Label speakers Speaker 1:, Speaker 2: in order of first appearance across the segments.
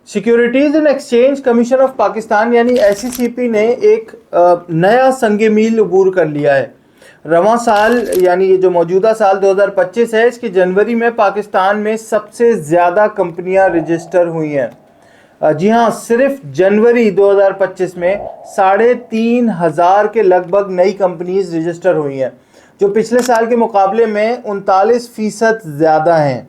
Speaker 1: Securities and exchange commission of Pakistan यानी SECP ने एक नया संग मील अबूर कर लिया है। रवां साल यानी ये जो मौजूदा साल 2025 है, इसकी जनवरी में पाकिस्तान में सबसे ज़्यादा कंपनियां रजिस्टर हुई हैं। जी हाँ, सिर्फ जनवरी 2025 में 3,500 के लगभग नई कंपनीज रजिस्टर हुई हैं, जो पिछले साल के मुकाबले में 39% ज़्यादा हैं।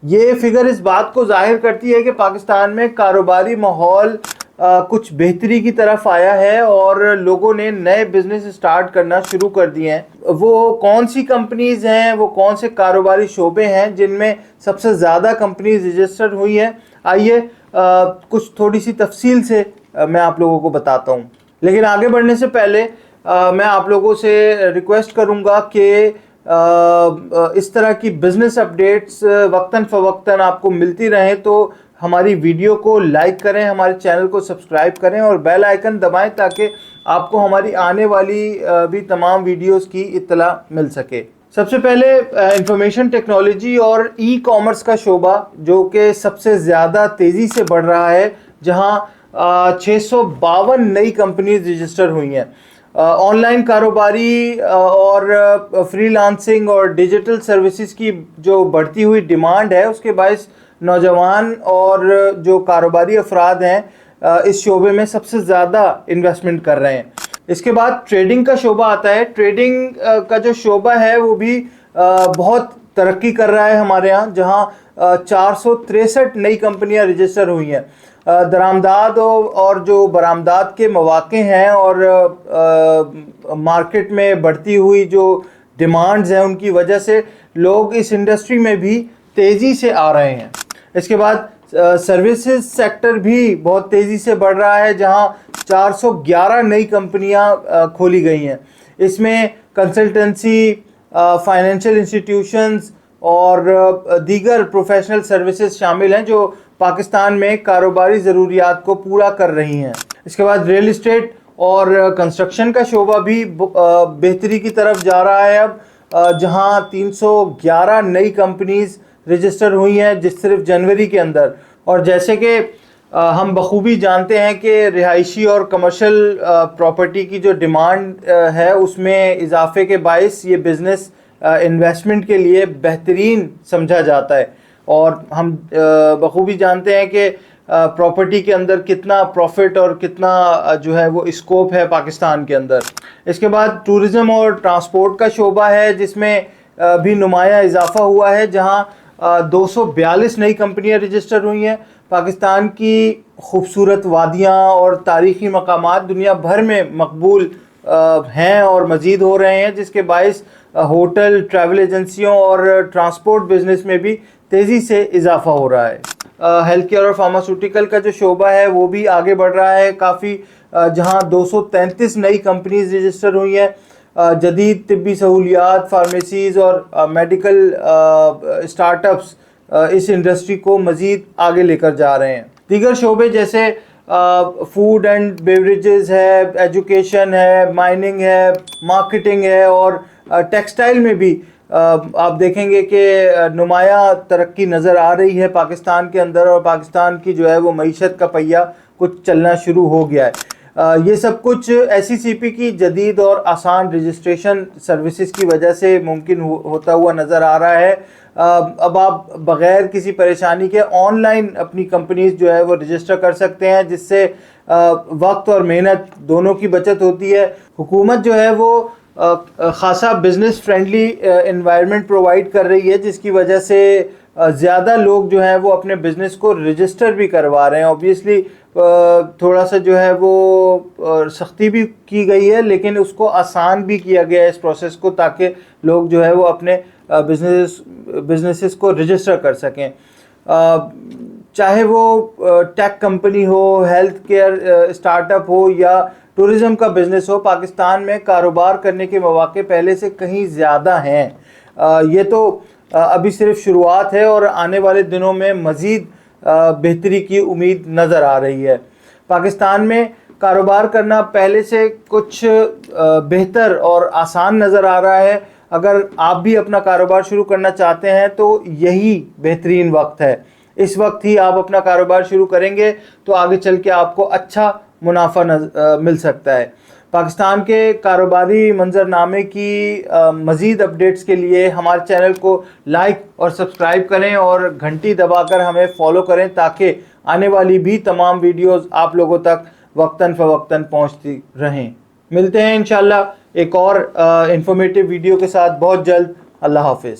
Speaker 1: ये फिगर इस बात को जाहिर करती है कि पाकिस्तान में कारोबारी माहौल कुछ बेहतरी की तरफ आया है और लोगों ने नए बिजनेस स्टार्ट करना शुरू कर दिए हैं। वो कौन सी कंपनीज हैं, वो कौन से कारोबारी शोबे हैं जिनमें सबसे ज़्यादा कंपनीज रजिस्टर हुई हैं, आइए कुछ थोड़ी सी तफसील से मैं आप लोगों को बताता हूँ। लेकिन आगे बढ़ने से पहले मैं आप लोगों से रिक्वेस्ट करूँगा कि इस तरह की बिज़नेस अपडेट्स वक्तन फ़वक्तन आपको मिलती रहें तो हमारी वीडियो को लाइक करें, हमारे चैनल को सब्सक्राइब करें और बेल आइकन दबाएं ताकि आपको हमारी आने वाली भी तमाम वीडियोस की इत्तला मिल सके। सबसे पहले इंफॉर्मेशन टेक्नोलॉजी और ई कॉमर्स का शोबा जो कि सबसे ज़्यादा तेज़ी से बढ़ रहा है, जहां 652 नई कंपनीज रजिस्टर हुई हैं। ऑनलाइन कारोबारी और फ्रीलांसिंग और डिजिटल सर्विसेज की जो बढ़ती हुई डिमांड है, उसके बायस नौजवान और जो कारोबारी अफराद हैं इस शोबे में सबसे ज़्यादा इन्वेस्टमेंट कर रहे हैं। इसके बाद ट्रेडिंग का शोबा आता है। ट्रेडिंग का जो शोबा है वो भी बहुत तरक्की कर रहा है हमारे यहाँ, जहाँ 463 नई कंपनियां रजिस्टर हुई हैं। दरामदाद और जो बरामदाद के मौके हैं और मार्केट में बढ़ती हुई जो डिमांड्स हैं, उनकी वजह से लोग इस इंडस्ट्री में भी तेज़ी से आ रहे हैं। इसके बाद सर्विसेज सेक्टर भी बहुत तेज़ी से बढ़ रहा है, जहां 411 नई कंपनियां खोली गई हैं। इसमें कंसल्टेंसी, फाइनेंशियल इंस्टीट्यूशंस और दीगर प्रोफेशनल सर्विसेज शामिल हैं जो पाकिस्तान में कारोबारी ज़रूरियात को पूरा कर रही हैं। इसके बाद रियल इस्टेट और कंस्ट्रक्शन का शोबा भी बेहतरी की तरफ जा रहा है अब, जहां 311 नई कंपनीज रजिस्टर हुई हैं जिस सिर्फ जनवरी के अंदर। और जैसे कि हम बखूबी जानते हैं कि रिहायशी और कमर्शियल प्रॉपर्टी की जो डिमांड है, उसमें इजाफे के बायस ये बिज़नेस इन्वेस्टमेंट के लिए बेहतरीन समझा जाता है। और हम बखूबी जानते हैं कि प्रॉपर्टी के अंदर कितना प्रॉफिट और कितना जो है वो स्कोप है पाकिस्तान के अंदर। इसके बाद टूरिज़म और ट्रांसपोर्ट का शोबा है, जिसमें भी नुमाया इजाफा हुआ है, जहां 242 नई कंपनियां रजिस्टर हुई हैं। पाकिस्तान की खूबसूरत वादियां और तारीख़ी मकामात दुनिया भर में मकबूल हैं और मज़ीद हो रहे हैं, जिसके बायस होटल, ट्रैवल एजेंसियों और ट्रांसपोर्ट बिज़नेस में भी तेज़ी से इजाफा हो रहा है। हेल्थ केयर और फार्मास्यूटिकल का जो शोबा है वो भी आगे बढ़ रहा है काफ़ी, जहां 233 नई कंपनीज रजिस्टर हुई हैं। जदीद तिब्बी सहूलियात, फार्मेसीज़ और मेडिकल स्टार्टअप्स इस इंडस्ट्री को मज़ीद आगे लेकर जा रहे हैं। दीगर शोबे जैसे फूड एंड बेवरेजेस है, एजुकेशन है, माइनिंग है, मार्केटिंग है और टेक्सटाइल में भी आप देखेंगे कि नुमाया तरक्की नज़र आ रही है पाकिस्तान के अंदर, और पाकिस्तान की जो है वो मईशत का पहिया कुछ चलना शुरू हो गया है। ये सब कुछ SECP की जदीद और आसान रजिस्ट्रेशन सर्विसेज की वजह से मुमकिन होता हुआ नज़र आ रहा है। अब आप बग़ैर किसी परेशानी के ऑनलाइन अपनी कंपनीज जो है वो रजिस्टर कर सकते हैं, जिससे वक्त और मेहनत दोनों की बचत होती है। हुकूमत जो है वो ख़ासा बिज़नेस फ्रेंडली इन्वायरमेंट प्रोवाइड कर रही है, जिसकी वजह से ज़्यादा लोग जो हैं वो अपने बिज़नेस को रजिस्टर भी करवा रहे हैं। ऑब्वियसली थोड़ा सा जो है वो सख्ती भी की गई है, लेकिन उसको आसान भी किया गया है इस प्रोसेस को, ताकि लोग जो है वो अपने बिजनेसेस को रजिस्टर कर सकें। चाहे वो टेक कंपनी हो, हेल्थ केयर स्टार्टअप हो या टूरिज़म का बिज़नेस हो, पाकिस्तान में कारोबार करने के मौके पहले से कहीं ज़्यादा हैं। ये तो अभी सिर्फ शुरुआत है और आने वाले दिनों में मज़ीद बेहतरी की उम्मीद नज़र आ रही है। पाकिस्तान में कारोबार करना पहले से कुछ बेहतर और आसान नज़र आ रहा है। अगर आप भी अपना कारोबार शुरू करना चाहते हैं तो यही बेहतरीन वक्त है। اس وقت ہی آپ اپنا کاروبار شروع کریں گے تو آگے چل کے آپ کو اچھا منافع مل سکتا ہے۔ پاکستان کے کاروباری منظرنامے کی مزید اپڈیٹس کے لیے ہمارے چینل کو لائک اور سبسکرائب کریں اور گھنٹی دبا کر ہمیں فالو کریں تاکہ آنے والی بھی تمام ویڈیوز آپ لوگوں تک وقتاً فوقتاً پہنچتی رہیں۔ ملتے ہیں انشاءاللہ ایک اور انفارمیٹیو ویڈیو کے ساتھ بہت جلد۔ اللہ حافظ۔